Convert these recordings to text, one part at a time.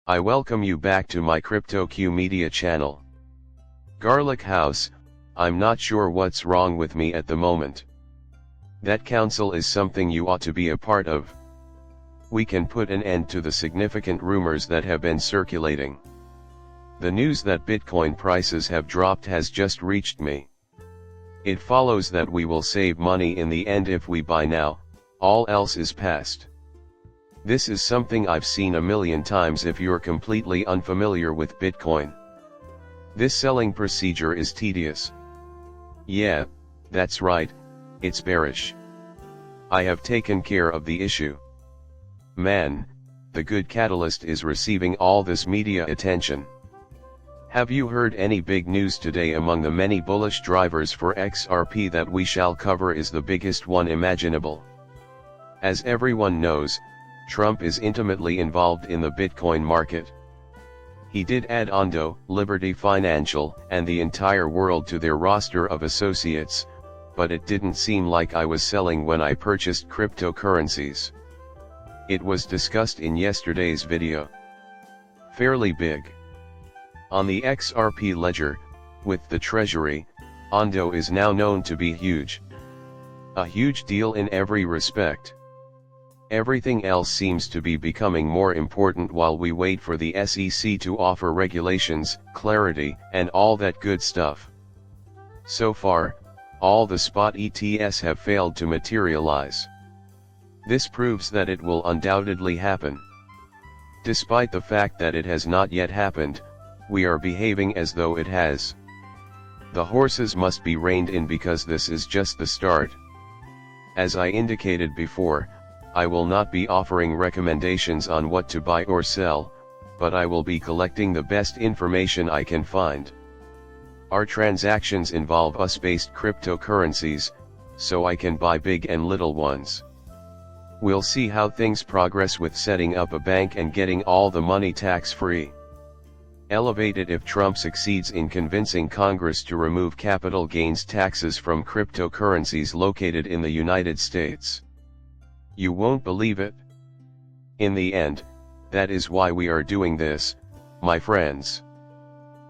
I welcome you back to my CryptoQ Media channel. Garlic House, I'm not sure what's wrong with me at the moment. That council is something you ought to be a part of. We can put an end to the significant rumors that have been circulating. The news that Bitcoin prices have dropped has just reached me. It follows that we will save money in the end if we buy now, all else is past. This is something I've seen a million times if you're completely unfamiliar with Bitcoin. This selling procedure is tedious. Yeah, that's right, it's bearish. I have taken care of the issue. Man, the good catalyst is receiving all this media attention. Have you heard any big news today? Among the many bullish drivers for XRP that we shall cover is the biggest one imaginable. As everyone knows, Trump is intimately involved in the Bitcoin market. He did add Ondo, Liberty Financial, and the entire world to their roster of associates, but it didn't seem like I was selling when I purchased cryptocurrencies. It was discussed in yesterday's video. Fairly big. On the XRP ledger, with the treasury, Ondo is now known to be huge. A huge deal in every respect. Everything else seems to be becoming more important while we wait for the SEC to offer regulations, clarity, and all that good stuff. So far, all the spot ETFs have failed to materialize. This proves that it will undoubtedly happen. Despite the fact that it has not yet happened, we are behaving as though it has. The horses must be reined in because this is just the start. As I indicated before, I will not be offering recommendations on what to buy or sell, but I will be collecting the best information I can find. Our transactions involve US-based cryptocurrencies, so I can buy big and little ones. We'll see how things progress with setting up a bank and getting all the money tax-free. Elevate it if Trump succeeds in convincing Congress to remove capital gains taxes from cryptocurrencies located in the United States. You won't believe it. In the end, that is why we are doing this, my friends.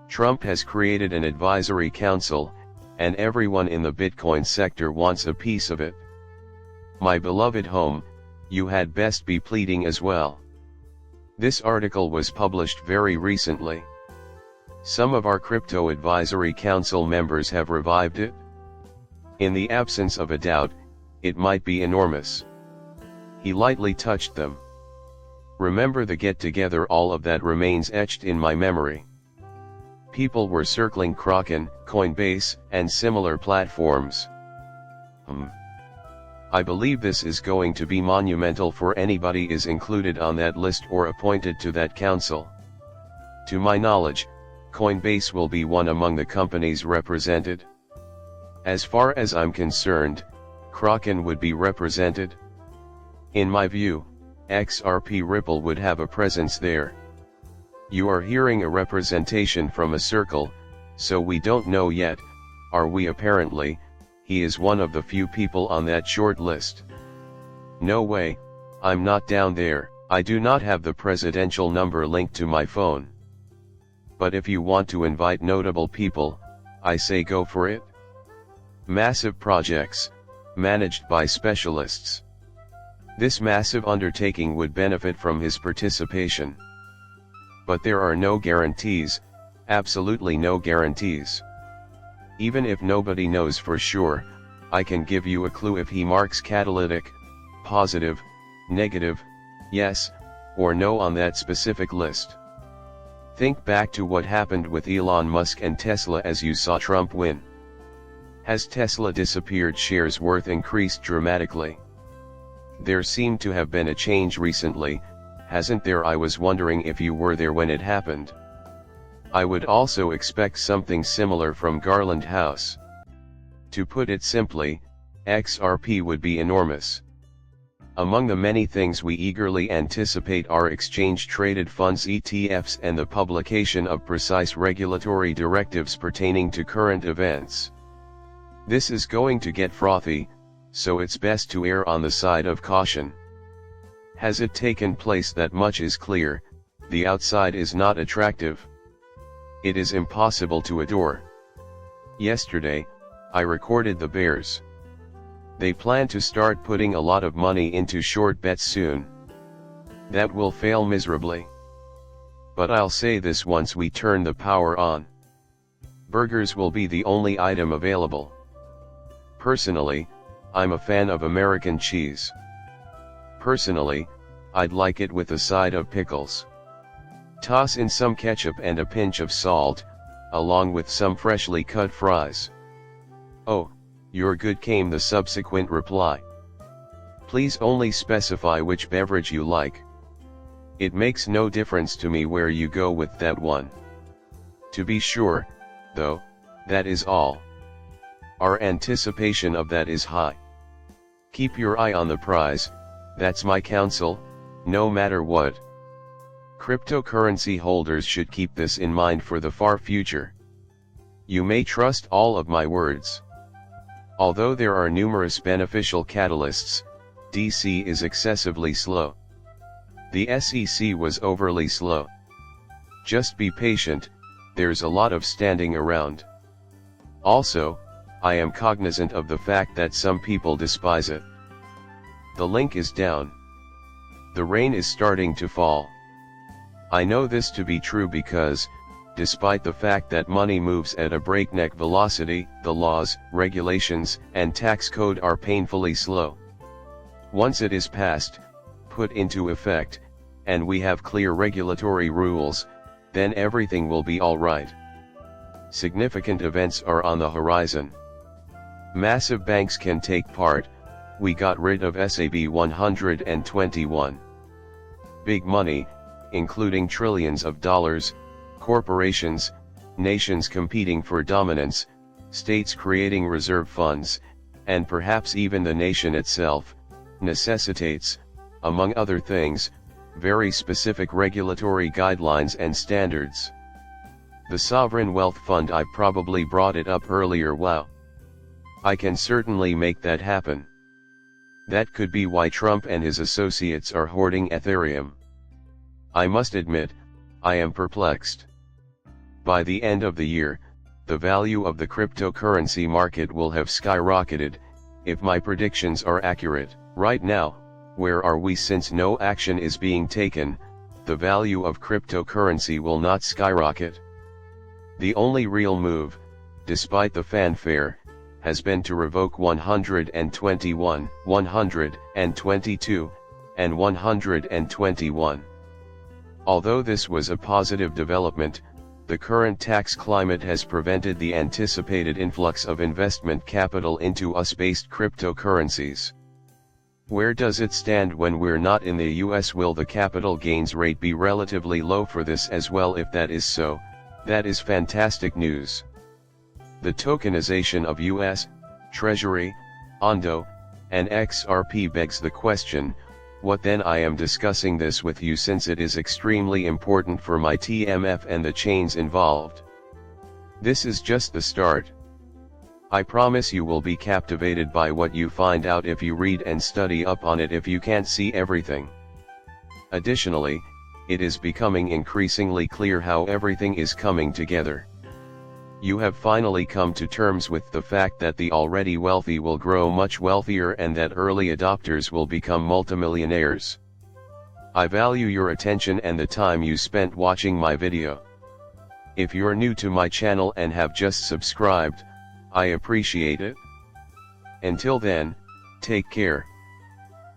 Trump has created an advisory council, and everyone in the Bitcoin sector wants a piece of it. My beloved home, you had best be pleading as well. This article was published very recently. Some of our Crypto Advisory Council members have revived it. In the absence of a doubt, it might be enormous. He lightly touched them. Remember the get-together, all of that remains etched in my memory. People were circling Kraken, Coinbase, and similar platforms. I believe this is going to be monumental for anybody is included on that list or appointed to that council. To my knowledge, Coinbase will be one among the companies represented. As far as I'm concerned, Kraken would be represented. In my view, XRP Ripple would have a presence there. You are hearing a representation from a circle, so we don't know yet, are we? Apparently, he is one of the few people on that short list. No way, I'm not down there. I do not have the presidential number linked to my phone. But if you want to invite notable people, I say go for it. Massive projects, managed by specialists. This massive undertaking would benefit from his participation. But there are no guarantees, absolutely no guarantees. Even if nobody knows for sure, I can give you a clue if he marks catalytic, positive, negative, yes, or no on that specific list. Think back to what happened with Elon Musk and Tesla as you saw Trump win. Has Tesla disappeared? Shares worth increased dramatically. There seemed to have been a change recently, hasn't there? I was wondering if you were there when it happened. I would also expect something similar from Garland House. To put it simply, XRP would be enormous. Among the many things we eagerly anticipate are exchange-traded funds ETFs and the publication of precise regulatory directives pertaining to current events. This is going to get frothy, so it's best to err on the side of caution. Has it taken place? That much is clear, the outside is not attractive. It is impossible to adore. Yesterday, I recorded the bears. They plan to start putting a lot of money into short bets soon. That will fail miserably. But I'll say this: once we turn the power on, burgers will be the only item available. Personally, I'm a fan of American cheese. Personally, I'd like it with a side of pickles. Toss in some ketchup and a pinch of salt, along with some freshly cut fries. "Oh, you're good," came the subsequent reply. "Please only specify which beverage you like. It makes no difference to me where you go with that one." To be sure, though, that is all. Our anticipation of that is high. Keep your eye on the prize, that's my counsel, no matter what. Cryptocurrency holders should keep this in mind for the far future. You may trust all of my words. Although there are numerous beneficial catalysts, DC is excessively slow. The SEC was overly slow. Just be patient, there's a lot of standing around. Also, I am cognizant of the fact that some people despise it. The link is down. The rain is starting to fall. I know this to be true because, despite the fact that money moves at a breakneck velocity, the laws, regulations, and tax code are painfully slow. Once it is passed, put into effect, and we have clear regulatory rules, then everything will be all right. Significant events are on the horizon. Massive banks can take part. We got rid of SAB 121. Big money, including trillions of dollars, corporations, nations competing for dominance, states creating reserve funds, and perhaps even the nation itself, necessitates, among other things, very specific regulatory guidelines and standards. The Sovereign Wealth Fund, I probably brought it up earlier. Wow. I can certainly make that happen. That could be why Trump and his associates are hoarding Ethereum. I must admit, I am perplexed. By the end of the year, the value of the cryptocurrency market will have skyrocketed, if my predictions are accurate. Right now, where are we? Since no action is being taken, the value of cryptocurrency will not skyrocket. The only real move, despite the fanfare, has been to revoke 121, 122, and 121. Although this was a positive development, the current tax climate has prevented the anticipated influx of investment capital into US-based cryptocurrencies. Where does it stand when we're not in the US? Will the capital gains rate be relatively low for this as well? If that is so, that is fantastic news. The tokenization of US, Treasury, Ondo, and XRP begs the question, what then? I am discussing this with you since it is extremely important for my TMF and the chains involved. This is just the start. I promise you will be captivated by what you find out if you read and study up on it, if you can't see everything. Additionally, it is becoming increasingly clear how everything is coming together. You have finally come to terms with the fact that the already wealthy will grow much wealthier and that early adopters will become multimillionaires. I value your attention and the time you spent watching my video. If you're new to my channel and have just subscribed, I appreciate it. Until then, take care.